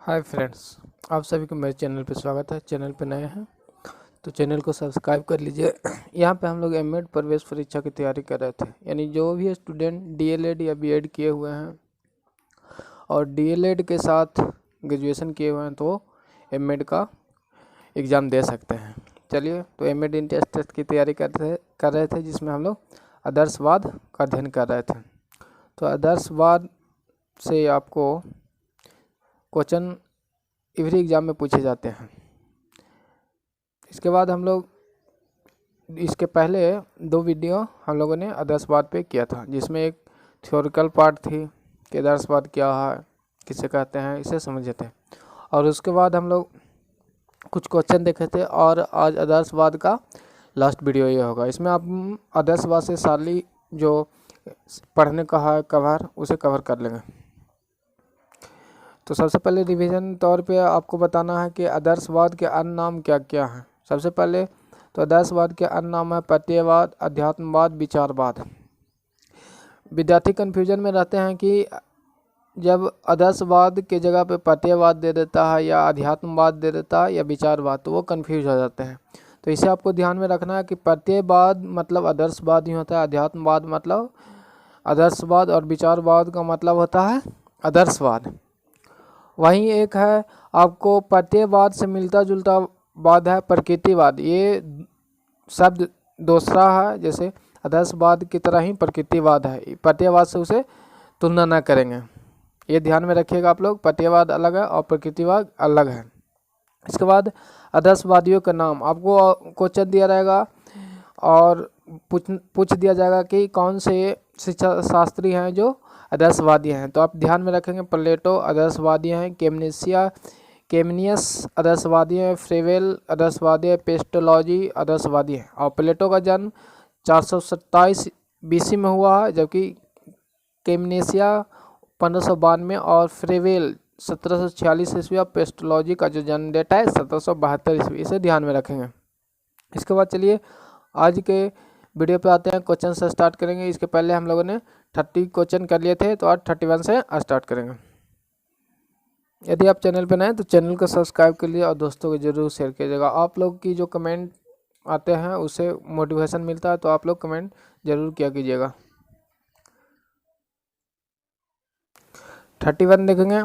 Hi friends, आप सभी को मेरे चैनल पे स्वागत है। चैनल पे नए हैं तो चैनल को सब्सक्राइब कर लीजिए। यहाँ पे हम लोग एमएड प्रवेश परीक्षा की तैयारी कर रहे थे, यानी जो भी स्टूडेंट डीएलएड या बीएड किए हुए हैं और डीएलएड के साथ ग्रेजुएशन किए हुए हैं तो एमएड का एग्ज़ाम दे सकते हैं। चलिए, तो एमएड इंट्रेंस टेस्ट की तैयारी कर रहे थे जिसमें हम लोग आदर्शवाद का अध्ययन कर रहे थे। तो आदर्शवाद से आपको क्वेश्चन एवरी एग्ज़ाम में पूछे जाते हैं। इसके बाद हम लोग इसके पहले 2 वीडियो हम लोगों ने आदर्शवाद पे किया था, जिसमें एक थ्योरिकल पार्ट थी कि आदर्शवाद क्या है, किसे कहते हैं, इसे समझे थे। और उसके बाद हम लोग कुछ क्वेश्चन देखे थे और आज आदर्शवाद का लास्ट वीडियो ये होगा। इसमें आप आदर्शवाद से साली जो पढ़ने का है कवर, उसे कवर कर लेंगे। तो सबसे पहले रिवीजन तौर पे आपको बताना है कि आदर्शवाद के अन्य नाम क्या क्या हैं। सबसे पहले तो आदर्शवाद के अन्य नाम है प्रत्ययवाद, अध्यात्मवाद, विचारवाद। विद्यार्थी कन्फ्यूजन में रहते हैं कि जब आदर्शवाद के जगह पे प्रत्ययवाद दे देता है या अध्यात्मवाद दे देता है या विचारवाद, तो वो कन्फ्यूज हो जाते हैं। तो इसे आपको ध्यान में रखना है कि प्रत्ययवाद मतलब आदर्शवाद ही होता है, अध्यात्मवाद मतलब आदर्शवाद और विचारवाद का मतलब होता है आदर्शवाद। वहीं एक है आपको प्रत्ययवाद से मिलता जुलता वाद है प्रकृतिवाद। ये शब्द दूसरा है, जैसे आदर्शवाद की तरह ही प्रकृतिवाद है। प्रत्ययवाद से उसे तुलना ना करेंगे, ये ध्यान में रखिएगा आप लोग। प्रत्ययवाद अलग है और प्रकृतिवाद अलग है। इसके बाद आदर्शवादियों का नाम आपको क्वेश्चन दिया रहेगा और पूछ दिया जाएगा कि कौन से शिक्षा शास्त्री हैं जो आदर्शवादी हैं। तो आप ध्यान में रखेंगे प्लेटो आदर्शवादी हैं, केमनियस आदर्शवादी हैं, फ्रेवेल आदर्शवादी है, पेस्टोलॉजी आदर्शवादी है। और प्लेटो का जन्म 427 BC में हुआ है, जबकि केमनेसिया 1592 और फ्रेवेल 1746 ईस्वी और पेस्टोलॉजी का जो जन्म डेट है 1772 ईस्वी। इसे ध्यान में रखेंगे। इसके बाद चलिए आज के वीडियो पे आते हैं, क्वेश्चन से स्टार्ट करेंगे। इसके पहले हम लोगों ने 30 क्वेश्चन कर लिए थे, तो आज 31 से स्टार्ट करेंगे। यदि आप चैनल पर नए तो चैनल को सब्सक्राइब कर लीजिए और दोस्तों को जरूर शेयर कीजिएगा। आप लोग की जो कमेंट आते हैं उससे मोटिवेशन मिलता है, तो आप लोग कमेंट जरूर किया कीजिएगा। 31 देखेंगे।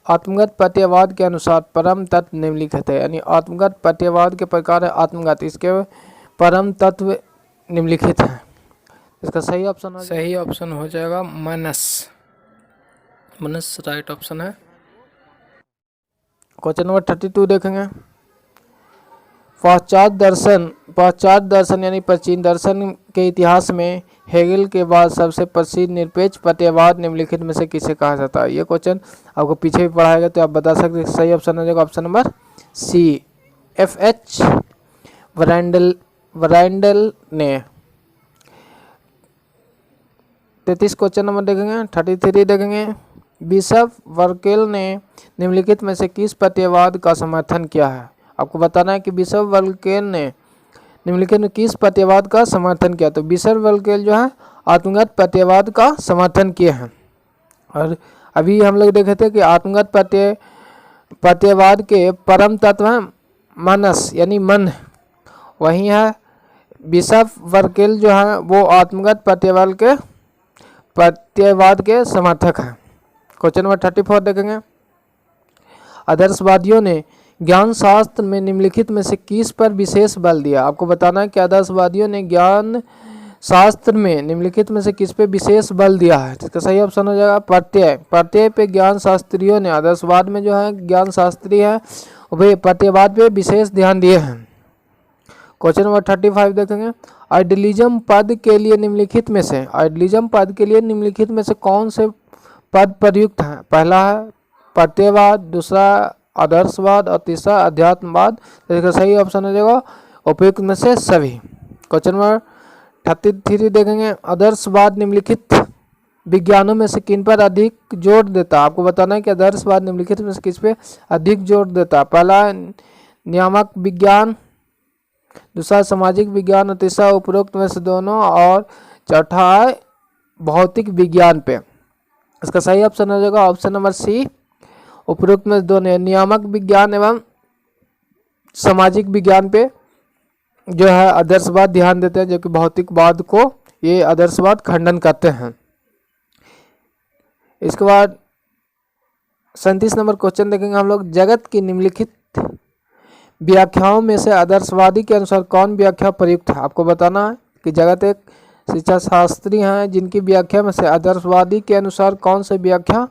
आत्मगत प्रत्ययवाद के अनुसार परम तत्व निम्नलिखित है, यानी आत्मगत प्रत्ययवाद के प्रकार है आत्मगत, इसके परम तत्व निम्नलिखित है। इसका सही ऑप्शन हो जाएगा मनस। मनस राइट ऑप्शन है। क्वेश्चन नंबर 32 देखेंगे। पाश्चात्य दर्शन यानी प्राचीन दर्शन के इतिहास में हेगेल के बाद सबसे प्रसिद्ध निरपेक्ष प्रत्ययवाद निम्नलिखित में से किसे कहा जाता है। ये क्वेश्चन आपको पीछे भी पढ़ाएगा, तो आप बता सकते हैं। सही ऑप्शन हो जाएगा ऑप्शन नंबर सी, FH वराइंडल ने। 33 क्वेश्चन नंबर देखेंगे। 33 देखेंगे। बिशप वर्केल ने निम्नलिखित में से किस प्रत्ययवाद का समर्थन किया है। आपको बताना है कि बिशप वर्केल ने निम्नलिखित में किस प्रत्ययवाद का समर्थन किया। तो बिशप वर्केल जो है आत्मगत प्रत्ययवाद का समर्थन किए हैं। और अभी हम लोग देखे थे कि आत्मगत प्रत्ययवाद के परम तत्व है मनस यानी मन। वही है बिशप वर्केल जो है वो आत्मगत प्रत्ययवाद के समर्थक हैं। क्वेश्चन नंबर 34 देखेंगे। आदर्शवादियों ने ज्ञान शास्त्र में निम्नलिखित में से किस पर विशेष बल दिया। आपको बताना है कि आदर्शवादियों ने ज्ञान शास्त्र में निम्नलिखित में से किस पे विशेष बल दिया है। इसका सही ऑप्शन हो जाएगा प्रत्यय पे ज्ञान शास्त्रियों ने, आदर्शवाद में जो है ज्ञान शास्त्री है वे प्रत्ययवाद पे विशेष ध्यान दिए हैं। क्वेश्चन नंबर 35 देखेंगे। आइडियलिज्म पद के लिए निम्नलिखित में से कौन से पद प्रयुक्त हैं। पहला है प्रत्ययवाद, दूसरा आदर्शवाद और तीसरा अध्यात्मवाद। तो इसका सही ऑप्शन हो जाएगा उपयुक्त में से सभी। क्वेश्चन नंबर 33 देखेंगे। आदर्शवाद निम्नलिखित विज्ञानों में से किन पर अधिक जोर देता। आपको बताना है कि आदर्शवाद निम्नलिखित में से किस पे अधिक जोर देता। पहला नियामक विज्ञान, दूसरा सामाजिक विज्ञान और तीसरा उपरोक्त में से दोनों, और चौथा भौतिक विज्ञान पे। इसका सही ऑप्शन हो जाएगा ऑप्शन नंबर सी, उपरोक्त में दोनों नियामक विज्ञान एवं सामाजिक विज्ञान पे जो है आदर्शवाद ध्यान देते हैं, जो कि भौतिकवाद को ये आदर्शवाद खंडन करते हैं। इसके बाद 37 नंबर क्वेश्चन देखेंगे हम लोग। जगत की निम्नलिखित व्याख्याओं में से आदर्शवादी के अनुसार कौन व्याख्या प्रयुक्त है? आपको बताना है कि जगत एक शिक्षा शास्त्री हैं जिनकी व्याख्या में से आदर्शवादी के अनुसार कौन सी व्याख्या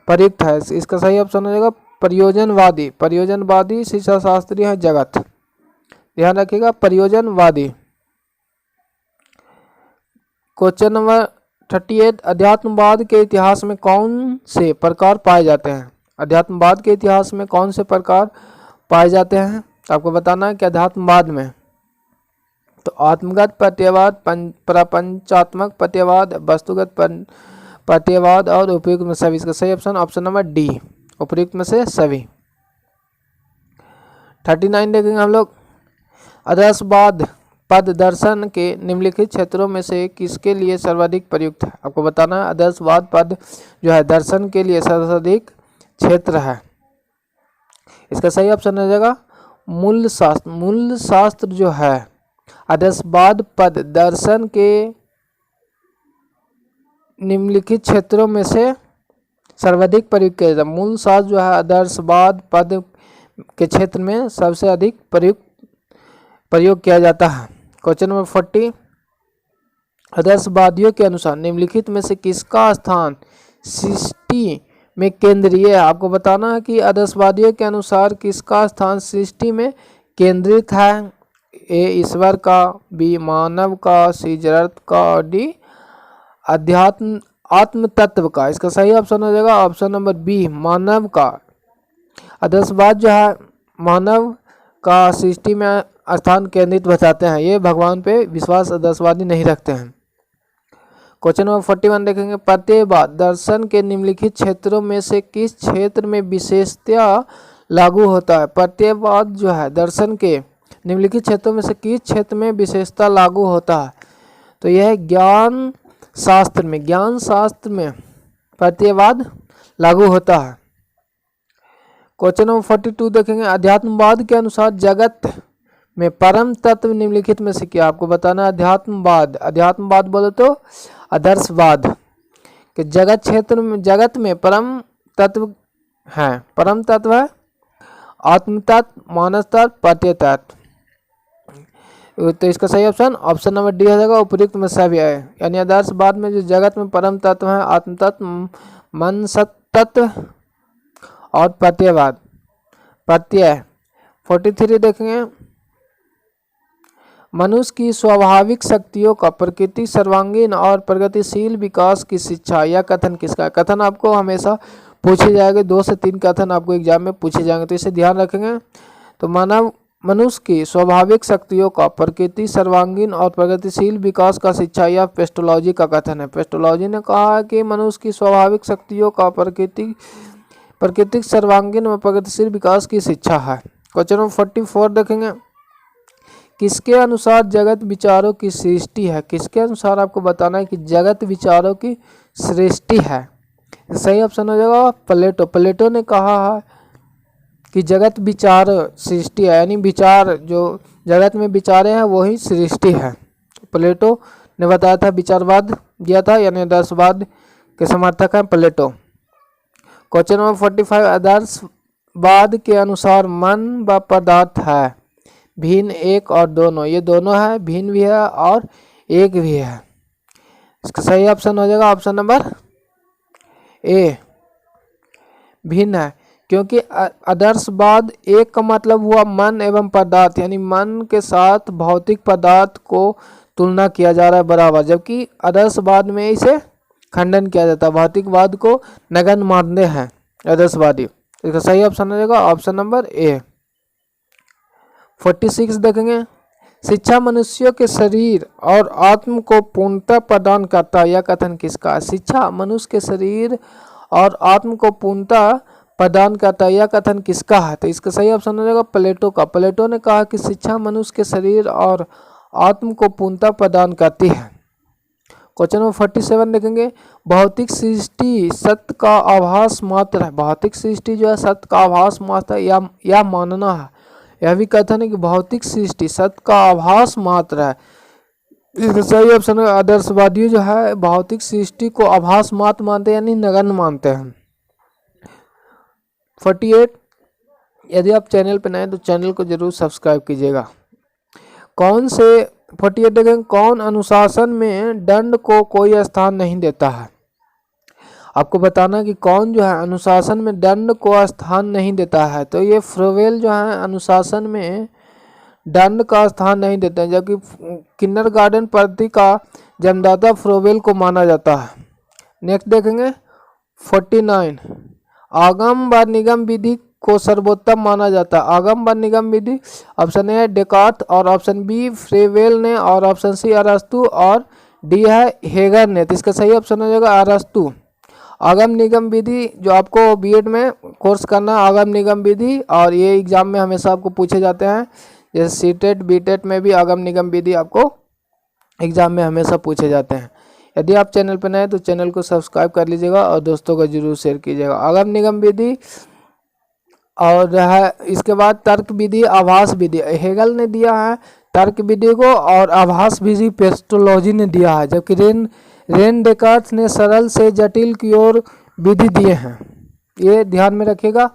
प्रयुक्त है। इसका सही ऑप्शन हो जाएगा प्रयोजनवादी। प्रयोजनवादी शिक्षा शास्त्री है जगत, ध्यान रखिएगा, प्रयोजनवादी। क्वेश्चन नंबर 38 अध्यात्मवाद के इतिहास में कौन से प्रकार पाए जाते हैं? अध्यात्मवाद के इतिहास में कौन से प्रकार पाए जाते हैं? आपको बताना है कि अध्यात्मवाद में तो आत्मगत प्रत्ययवाद, प्रपंचात्मक प्रत्ययवाद, वस्तुगत प्रत्ययवाद और उपयुक्त में सभी। इसका सही ऑप्शन ऑप्शन नंबर डी, उपयुक्त में से सभी। 39 देखेंगे हम लोग। आदर्शवाद पद दर्शन के निम्नलिखित क्षेत्रों में से किसके लिए सर्वाधिक प्रयुक्त है? आपको बताना है आदर्शवाद पद जो है दर्शन के लिए सर्वाधिक क्षेत्र है। इसका सही ऑप्शन हो जाएगा मूल शास्त्र। मूल शास्त्र जो है आदर्शवाद पद दर्शन के निम्नलिखित क्षेत्रों में से सर्वाधिक प्रयुक्त किया जाता है। मूल शास्त्र जो है आदर्शवाद पद के क्षेत्र में सबसे अधिक प्रयोग किया जाता है। क्वेश्चन नंबर 40 आदर्शवादियों के अनुसार निम्नलिखित में से किसका स्थान सृष्टि में केंद्रीय है? आपको बताना है कि आदर्शवादियों के अनुसार किसका स्थान सृष्टि में केंद्रित है। ए ईश्वर का, बी मानव का, सी जड़त्व का और डी अध्यात्म आत्म तत्व का। इसका सही ऑप्शन हो जाएगा ऑप्शन नंबर बी मानव का। आदर्शवाद जो है मानव का सृष्टि में स्थान केंद्रित बताते हैं, ये भगवान पे विश्वास आदर्शवादी नहीं रखते हैं। क्वेश्चन नंबर 41 देखेंगे। प्रत्ययवाद दर्शन के निम्नलिखित क्षेत्रों में से किस क्षेत्र में विशेषतया लागू होता है? प्रत्ययवाद जो है दर्शन के निम्नलिखित क्षेत्रों में से किस क्षेत्र में विशेषता लागू होता है? तो यह ज्ञान शास्त्र में, ज्ञान शास्त्र में प्रत्ययवाद लागू होता है। क्वेश्चन नंबर 42 देखेंगे। अध्यात्मवाद के अनुसार जगत में परम तत्व निम्नलिखित में से क्या? आपको बताना है अध्यात्मवाद। अध्यात्मवाद बोले तो आदर्शवाद कि जगत क्षेत्र में, जगत में परम तत्व है। परम तत्व है आत्म तत्व, मानस तत्व, प्रत्यय तत्व। तो इसका सही ऑप्शन ऑप्शन नंबर डी हो जाएगा, उपयुक्त में सभी है। यानी आदर्शवाद में जो जगत में परम तत्व है आत्म तत्व, मन तत्व और प्रत्ययवाद प्रत्यय। 43 देखेंगे। मनुष्य की स्वाभाविक शक्तियों का प्रकृति सर्वांगीण और प्रगतिशील विकास की शिक्षा, यह कथन किसका? कथन आपको हमेशा पूछे जाएंगे, 2 से 3 कथन आपको एग्जाम में पूछे जाएंगे, तो इसे ध्यान रखेंगे। तो मनुष्य की स्वाभाविक शक्तियों का प्रकृति सर्वांगीण और प्रगतिशील विकास का शिक्षा, यह पेस्टोलॉजी का कथन है। पेस्टोलॉजी ने कहा कि मनुष्य की स्वाभाविक शक्तियों का प्राकृतिक सर्वांगीण और प्रगतिशील विकास की शिक्षा है। क्वेश्चन नंबर 44 देखेंगे। किसके अनुसार जगत विचारों की सृष्टि है? किसके अनुसार आपको बताना है कि जगत विचारों की सृष्टि है? सही ऑप्शन हो जाएगा प्लेटो। प्लेटो ने कहा है कि जगत विचार सृष्टि है, यानी विचार जो जगत में विचारे हैं वही सृष्टि है। प्लेटो ने बताया था, विचारवाद दिया था, यानी आदर्शवाद के समर्थक हैं प्लेटो। क्वेश्चन नंबर 45 आदर्शवाद के अनुसार मन व पदार्थ है भिन्न, एक और दोनों। ये दोनों है, भिन्न भी है और एक भी है। इसका सही ऑप्शन हो जाएगा ऑप्शन नंबर ए भिन्न है, क्योंकि आदर्शवाद एक का मतलब हुआ मन एवं पदार्थ, यानी मन के साथ भौतिक पदार्थ को तुलना किया जा रहा है बराबर, जबकि आदर्शवाद में इसे खंडन किया जाता है। भौतिकवाद को नगण्य मानते हैं आदर्शवादी। इसका सही ऑप्शन हो जाएगा ऑप्शन नंबर ए। 46 देखेंगे। शिक्षा मनुष्यों के शरीर और आत्म को पूर्णता प्रदान करता है, यह कथन किसका है? शिक्षा मनुष्य के शरीर और आत्म को पूर्णता प्रदान करता है, यह कथन किसका है? तो इसका सही ऑप्शन हो जाएगा प्लेटो का। प्लेटो ने कहा कि शिक्षा मनुष्य के शरीर और आत्म को पूर्णता प्रदान करती है। क्वेश्चन नंबर 47 देखेंगे, भौतिक सृष्टि सत्य का आभास मात्र है। भौतिक सृष्टि जो है सत्य का आभास मात्र है, यह मानना है। यह भी कथन है कि भौतिक सृष्टि सत्य का आभास मात्र है। इसका सही ऑप्शन है आदर्शवादी जो है भौतिक सृष्टि को आभास मात्र मानते हैं, यानी नगण्य मानते हैं। 48, यदि आप चैनल पर नए हैं तो चैनल को जरूर सब्सक्राइब कीजिएगा। कौन से 48 देखेंगे, कौन अनुशासन में दंड को कोई स्थान नहीं देता है। आपको बताना कि कौन जो है अनुशासन में दंड को स्थान नहीं देता है। तो ये फ्रोवेल जो है अनुशासन में दंड का स्थान नहीं देते हैं, जबकि किंडरगार्टन पद्धति का जन्मदाता फ्रोवेल को माना जाता है। नेक्स्ट देखेंगे 49, आगम व निगम विधि को सर्वोत्तम माना जाता है। आगम व निगम विधि ऑप्शन ए डेकार्त और ऑप्शन बी फ्रेवेल ने और ऑप्शन सी अरस्तु और डी है हेगर ने। तो इसका सही ऑप्शन हो जाएगा अरस्तु। आगम निगम विधि जो आपको बीएड में कोर्स करना है, आगम निगम विधि, और ये एग्जाम में हमेशा आपको पूछे जाते हैं, जैसे सीटेट बीटेट में भी आगम निगम विधि आपको एग्जाम में हमेशा पूछे जाते हैं। यदि आप चैनल पर नए हैं तो चैनल को सब्सक्राइब कर लीजिएगा और दोस्तों को जरूर शेयर कीजिएगा। आगम निगम विधि और है इसके बाद तर्क विधि आभास विधि, हेगल ने दिया है तर्क विधि को और आभास विधि पेस्टोलॉजी ने दिया है, जबकि रेन डेकार्त ने सरल से जटिल की ओर विधि दिए हैं। ये ध्यान में रखिएगा।